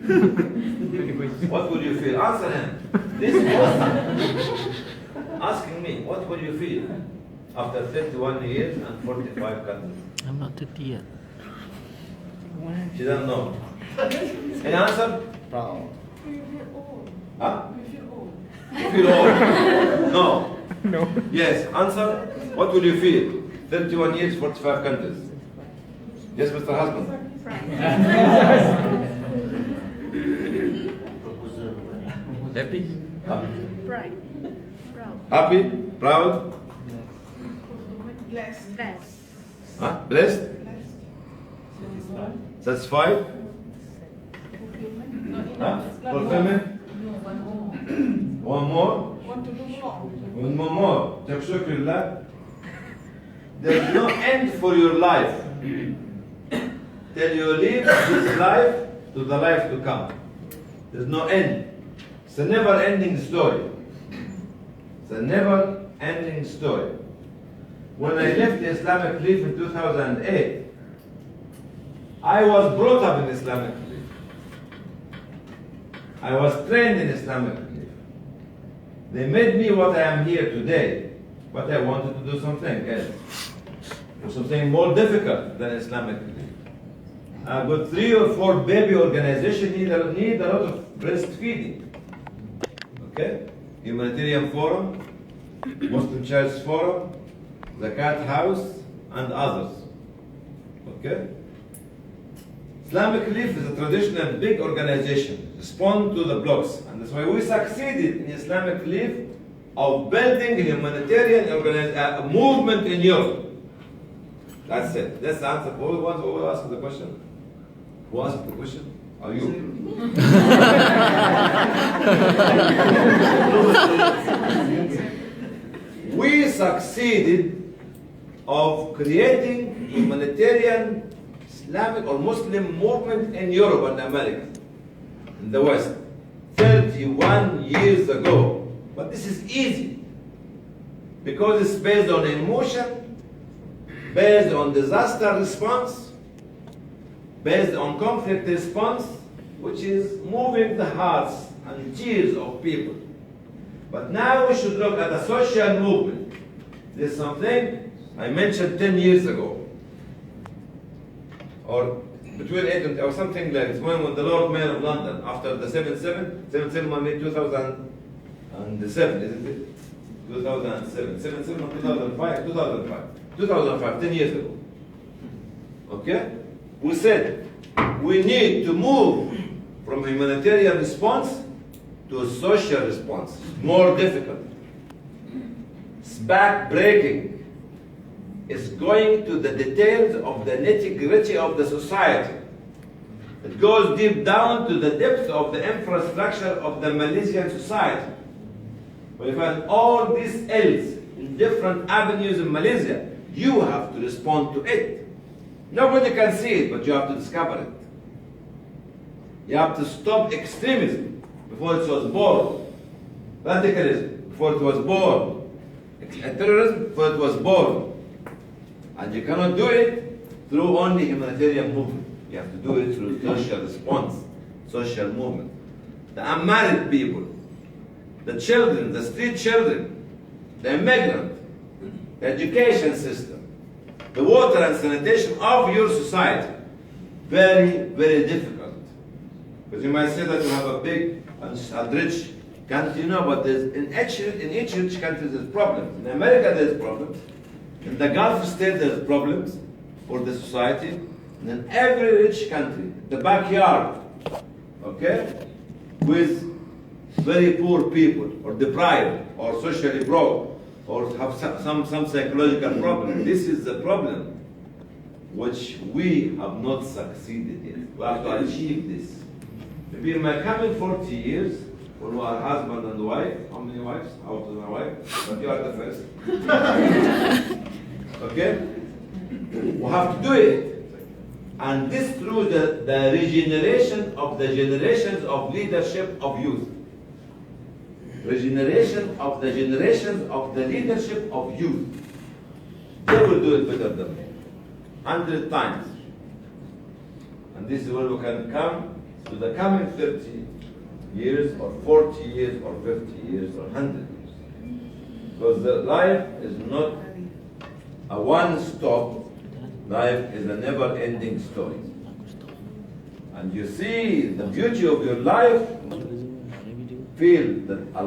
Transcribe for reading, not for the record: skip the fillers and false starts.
What would you feel? Answer him. This person asking me, what would you feel after 31 years and 45 countries? I'm not 30 yet. She doesn't know. Any answer? Proud. We feel old. Huh? We feel old. You feel old? No. No. Yes. Answer. What will you feel? 31 years, 45 countries. Yes, Mr. Husband. Happy? Huh? Pride. Proud. Happy? Proud? Blessed. Blessed. Huh? Blessed? Satisfied? Huh? Fulfillment? One more? Want to do more. One more. شكر لله. There's no end for your life till you leave this life to the life to come. There's no end. It's a never-ending story. It's a never-ending story. When I left the Islamic Relief in 2008, I was brought up in Islamic Relief. I was trained in Islamic Relief. They made me what I am here today, but I wanted to do something else. Something more difficult than Islamic Relief. I've got 3 or 4 baby organizations need a lot of breastfeeding. Okay? Humanitarian Forum, Muslim Church Forum, Zakat House, and others. Okay? Islamic Relief is a traditional big organization, respond to the blocks, and that's why we succeeded in Islamic Relief of building a humanitarian movement in Europe. That's it. That's the answer. Who will ask the question? Who asked the question? Are you? We succeeded of creating humanitarian Islamic or Muslim movement in Europe and America, in the West, 31 years ago. But this is easy because it's based on emotion, based on disaster response, based on conflict response, which is moving the hearts and tears of people. But now we should look at a social movement. There's something I mentioned 10 years ago, or between 8 and or something like this, when the Lord Mayor of London, after the 7/7, 7/7 I mean 2007, isn't it? 2007, 7/7 or 2005, 10 years ago. Okay? We said we need to move from humanitarian response to a social response. More difficult. It's back-breaking. It's going to the details of the nitty-gritty of the society. It goes deep down to the depth of the infrastructure of the Malaysian society. When you find all these ills in different avenues in Malaysia, you have to respond to it. Nobody can see it, but you have to discover it. You have to stop extremism before it was born. Radicalism before it was born. Terrorism before it was born. And you cannot do it through only humanitarian movement. You have to do it through social response, social movement. The unmarried people, the children, the street children, the immigrant, the education system, the water and sanitation of your society. Very, very difficult. Because you might say that you have a big and rich country, but in each rich country there's problems. In America there's problems. In the Gulf state there's problems for the society. And in every rich country, the backyard, okay, with very poor people, or deprived, or socially broke, or have some psychological problem. This is the problem which we have not succeeded in. We have to achieve this. Maybe in my coming 40 years, when we are husband and wife, how many wives? Out of my wife, but you are the first. Okay? We have to do it. And this through the regeneration of the generations of leadership of youth. Regeneration of the generations of the leadership of youth. They will do it better than me. 100 times. And this is where we can come to the coming 30 years or 40 years or 50 years or 100 years. Because the life is not a one-stop, life is a never-ending story. And you see the beauty of your life, feel that